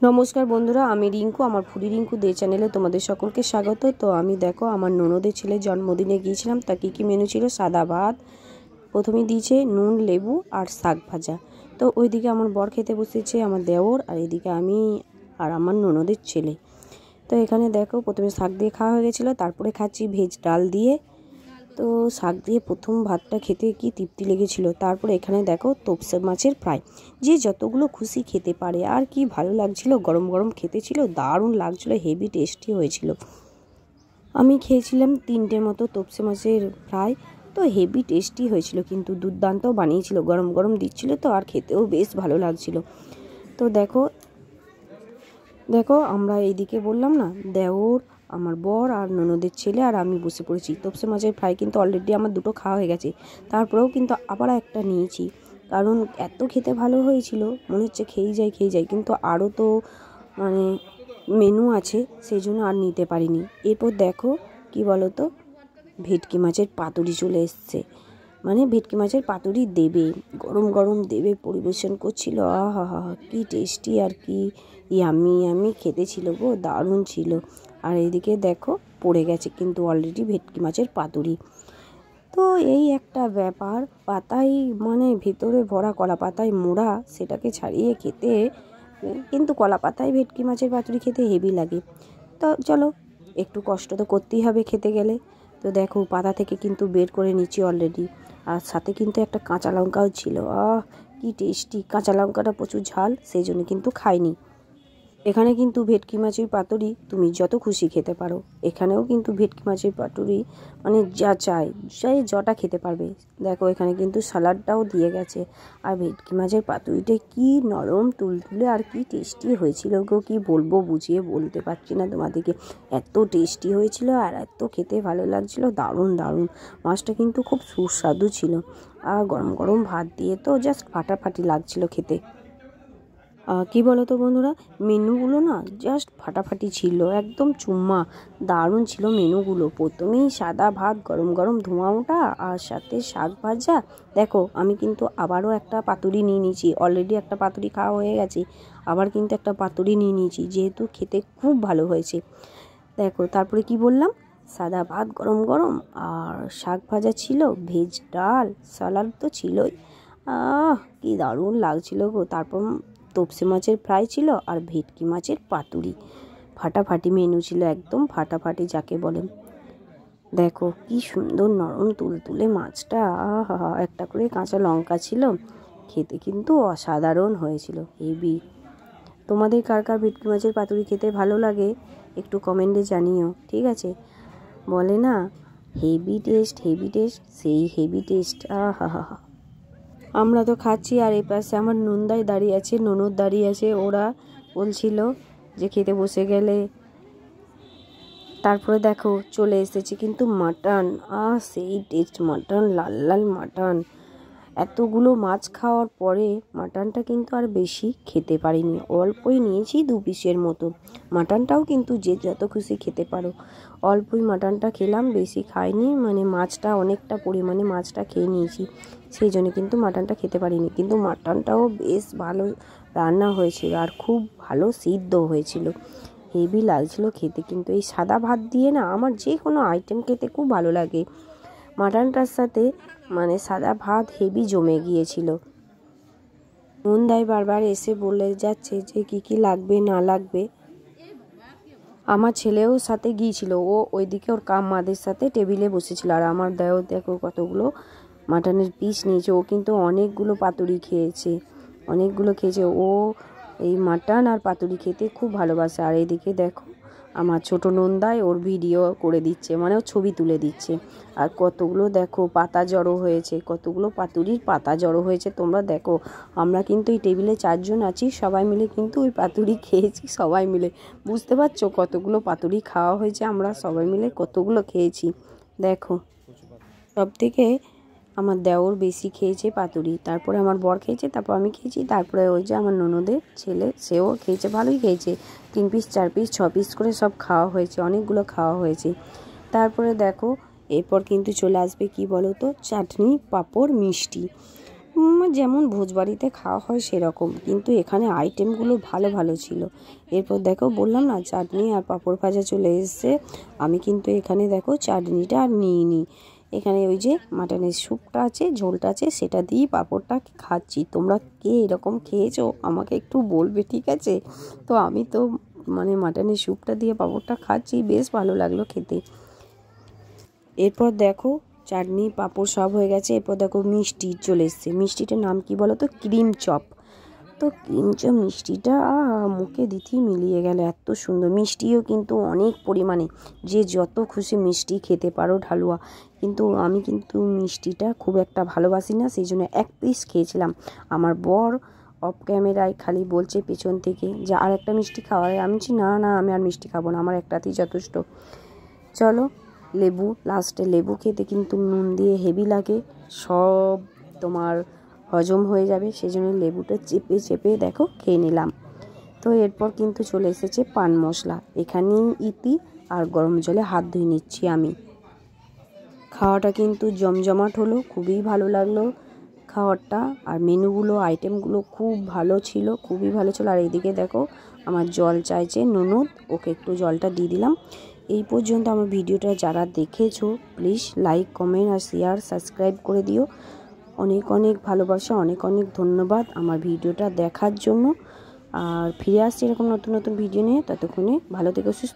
নমস্কার বন্ধুরা, আমি রিঙ্কু। আমার ফুডি রিঙ্কু দে চ্যানেলে তোমাদের সকলকে স্বাগত। তো আমি দেখো আমার ননদের ছেলের জন্মদিনে গিয়েছিলাম। তা কী মেনু ছিল? সাদা ভাত, প্রথমেই দিয়েছে নুন লেবু আর শাক ভাজা। তো ওইদিকে আমার বর খেতে বসেছে, আমার দেওর, আর এদিকে আমি আর আমার ননদের ছেলে। তো এখানে দেখো প্রথমে শাক দিয়ে খাওয়া হয়ে গেছিলো, তারপরে খাচ্ছি ভেজ ডাল দিয়ে। তো শাক দিয়ে প্রথম ভাতটা খেতে কি তৃপ্তি লেগেছিল। তারপরে এখানে দেখো তোপসে মাছের ফ্রাই, যে যতগুলো খুশি খেতে পারে। আর কি ভালো লাগছিল, গরম গরম খেতে ছিল, দারুণ লাগছিল, হেভি টেস্টি হয়েছিল। আমি খেয়েছিলাম 3টে মতো তোপসে মাছের ফ্রাই। তো হেভি টেস্টি হয়েছিল, কিন্তু দুর্দান্ত বানিয়েছিল, গরম গরম দিচ্ছিল তো, আর খেতেও বেশ ভালো লাগছিল। তো দেখো দেখো আমরা এইদিকে বললাম না, দেওর, আমার বর আর ননদের ছেলে আর আমি বসে পড়েছি। তোপসে মাছের ফ্রাই কিন্তু অলরেডি আমার 2টো খাওয়া হয়ে গেছে, তারপরেও কিন্তু আবার একটা নিয়েছি, কারণ এত খেতে ভালো হয়েছিল, মনে হচ্ছে খেয়েই যাই। কিন্তু আরও তো মানে মেনু আছে, সেই জন্য আর নিতে পারিনি। এরপর দেখো কি বলো তো, ভেটকি মাছের পাতুরি চলে এসছে। মানে ভেটকি মাছের পাতুরি দেবে, গরম গরম দেবে, পরিবেশন করছিল। আহা হা, কি টেস্টি আর কি ইয়ামি খেতে ছিল গো, দারুণ ছিল। আর এইদিকে দেখো পড়ে গেছে কিন্তু অলরেডি ভেটকি মাছের পাতুরি। তো এই একটা ব্যাপার, পাতায় মানে ভেতরে ভরা, কলা পাতায় মোড়া, সেটাকে ছাড়িয়ে খেতে, কিন্তু কলা পাতায় ভেটকি মাছের পাতুরি খেতে হেভি লাগে। তো চলো, একটু কষ্ট তো করতেই হবে খেতে গেলে। তো দেখো পাতা থেকে কিন্তু বের করে নিচ্ছি অলরেডি, আর সাথে কিন্তু একটা কাঁচা লঙ্কাও ছিল। কি টেস্টি! কাঁচা লঙ্কাটা প্রচুর ঝাল, সেই জন্য কিন্তু খাইনি। এখানে কিন্তু ভেটকি মাছের পাতুরি তুমি যত খুশি খেতে পারো। এখানেও কিন্তু ভেটকি মাছের পাতুরি মানে যা চাই সেই যটা খেতে পারবে। দেখো এখানে কিন্তু স্যালাডটাও দিয়ে গেছে। আর ভেটকি মাছের পাতুরিটা কি নরম তুলতুলে আর কি টেস্টি হয়েছিল গো, কি বলবো, বুঝিয়ে বলতে পারছি না তোমাদেরকে। এত টেস্টি হয়েছিল আর এত খেতে ভালো লাগছিল, দারুণ। মাছটা কিন্তু খুব সুস্বাদু ছিল, আর গরম গরম ভাত দিয়ে তো জাস্ট ফাটাফাটি লাগছিল খেতে। কি বলো তো বন্ধুরা, মেনুগুলো না জাস্ট ফাটাফাটি ছিল, একদম চুম্মা, দারুণ ছিল মেনুগুলো। প্রথমেই সাদা ভাত, গরম গরম ধোঁয়া ওঠা, আর সাথে শাক ভাজা। দেখো আমি কিন্তু আবারও একটা পাতুরি নিয়ে নিয়েছি, অলরেডি একটা পাতুরি খাওয়া হয়ে গেছে, আবার কিন্তু একটা পাতুরি নিয়ে নিয়েছি, যেহেতু খেতে খুব ভালো হয়েছে। দেখো তারপরে কি বললাম, সাদা ভাত গরম গরম, আর শাক ভাজা ছিল, ভেজ ডাল, স্যালাড তো ছিলই। কি দারুণ লাগছিল গো। তারপর তোপসে মাছের ফ্রাই ছিল, আর ভেটকি মাছের পাতুরি। ফাটাফাটি মেনু ছিল, একদম ফাটাফাটি যাকে বলে। দেখো কি সুন্দর নরম তুলতুলে মাছটা, আহা, একটা করে কাঁচা লঙ্কা ছিল, খেতে কিন্তু অসাধারণ হয়েছিল, হেভি। তোমাদের কার কার ভেটকি মাছের পাতুরি খেতে ভালো লাগে একটু কমেন্টে জানিও, ঠিক আছে? বলে না হেভি টেস্ট, সেই হেভি টেস্ট, আহা। আমরা তো খাচ্ছি, আর এই পাশে আমার ননদ দাঁড়িয়ে আছে। ওরা বলছিল যে খেতে বসে গেলে। তারপরে দেখো চলে এসেছে কিন্তু মাটন, সেই টেস্ট মাটন, লাল মাটন। এতগুলো মাছ খাওয়ার পরে মাটনটা কিন্তু আর বেশি খেতে পারিনি, অল্পই নিয়েছি 2 পিসের মতো। মাটনটাও কিন্তু যে যত খুশি খেতে পারো, অল্পই মাটনটা খেলাম, বেশি খাইনি। মানে মাছটা অনেকটা পরিমাণে মাছটা খেয়ে নিয়েছি, সেই জন্য কিন্তু মাটনটা খেতে পারিনি। কিন্তু মাটনটাও বেশ ভালো রান্না হয়েছিল, আর খুব ভালো সিদ্ধ হয়েছিল, হেভি লাগছিল খেতে। কিন্তু এই সাদা ভাত দিয়ে না আমার যে কোনো আইটেম খেতে খুব ভালো লাগে, মাটনটার সাথে মানে সাদা ভাত হেভি জমে গিয়েছিল। নন্দাই বারবার এসে বলে যাচ্ছে যে কি লাগবে না লাগবে। আমার ছেলেও সাথে গিয়েছিল, ও ওইদিকে ওর কাম্মাদের সাথে টেবিলে বসেছিল। আর আমার দেও দেখো কতগুলো মাটনের পিস নিয়েছে, ও কিন্তু অনেকগুলো পাতুরি খেয়েছে, ও এই মাটন আর পাতুরি খেতে খুব ভালোবাসে। আর এদিকে দেখো আমার ছোট নন্দাই ওর ভিডিও করে দিচ্ছে, মানে ও ছবি তুলে দিচ্ছে। আর কতগুলো দেখো পাতা জড়ো হয়েছে, কতগুলো পাতুরির পাতা জড়ো হয়েছে, তোমরা দেখো। আমরা কিন্তু এই টেবিলে 4 জন আছি, সবাই মিলে কিন্তু ওই পাতুরি খেয়েছি, সবাই মিলে। বুঝতে পারছো কতগুলো পাতুরি খাওয়া হয়েছে, আমরা সবাই মিলে কতগুলো খেয়েছি। দেখো সব থেকে আমার দেওর বেশি খেয়েছে পাতুরি, তারপরে আমার বর খেয়েছে, তারপর আমি খেয়েছি, তারপরে ওই যে আমার ননদের ছেলে, সেও খেয়েছে, ভালোই খেয়েছে। 3 পিস 4 পিস 6 পিস করে সব খাওয়া হয়েছে, অনেকগুলো খাওয়া হয়েছে। তারপরে দেখো এরপর কিন্তু চলে আসবে কি বলো তো, চাটনি, পাঁপড়, মিষ্টি। যেমন ভোজবাড়িতে খাওয়া হয় সেরকম, কিন্তু এখানে আইটেমগুলো ভালো ভালো ছিল। এরপর দেখো বললাম না চাটনি আর পাঁপড় ভাজা চলে এসছে। আমি কিন্তু এখানে দেখো চাটনিটা আর নিইনি, এখানে ওই যে মাটনের স্যুপটা আছে, ঝোলটা আছে, সেটা দিয়েই পাঁপড়টা খাচ্ছি। তোমরা কে এরকম খেয়েছো আমাকে একটু বলবে, ঠিক আছে? তো আমি তো মানে মাটনের স্যুপটা দিয়ে পাঁপড়টা খাচ্ছি, বেশ ভালো লাগলো খেতে। এরপর দেখো চাটনি পাঁপড় সব হয়ে গেছে। এরপর দেখো মিষ্টি চলে এসছে। মিষ্টিটার নাম কি বলো তো? Cream chop. তো ক্রিম চপ মিষ্টিটা মুখে দিতেই মিলিয়ে গেল, এত সুন্দর। মিষ্টিও কিন্তু অনেক পরিমাণে, যে যত খুশি মিষ্টি খেতে পারো ঢালুয়া, কিন্তু আমি কিন্তু মিষ্টিটা খুব একটা ভালোবাসি না, সেই জন্য এক পিস খেয়েছিলাম। আমার বর অফ ক্যামেরায় খালি বলছে পেছন থেকে যে আর একটা মিষ্টি খাওয়ার, আমি বলছি না না আমি আর মিষ্টি খাবো না, আমার একটাতেই যথেষ্ট। চলো লেবু, লাস্টে লেবু খেতে কিন্তু নুন দিয়ে হেভি লাগে, সব তোমার হজম হয়ে যাবে, সেজন্য লেবুটা চেপে চেপে দেখো খেয়ে নিলাম। তো এরপর কিন্তু চলে এসেছে পান মশলা, এখানেই ইতি, আর গরম জলে হাত ধুয়ে নিচ্ছি আমি। খাওয়াটা কিন্তু জমজমাট হলো, খুবই ভালো লাগলো খাওয়ারটা, আর মেনুগুলো আইটেমগুলো খুব ভালো ছিল, খুবই ভালো ছিল। আর এইদিকে দেখো আমার জল চাইছে ননদ, ওকে একটু জলটা দিয়ে দিলাম। এই পর্যন্ত আমার ভিডিওটা যারা দেখেছো প্লিজ লাইক কমেন্ট আর শেয়ার সাবস্ক্রাইব করে দিও। অনেক অনেক ভালোবাসা, অনেক অনেক ধন্যবাদ আমার ভিডিওটা দেখার জন্য। আর ফিরে আসছি এরকম নতুন নতুন ভিডিও নিয়ে, ততক্ষণে ভালো থেকো, সুস্থ।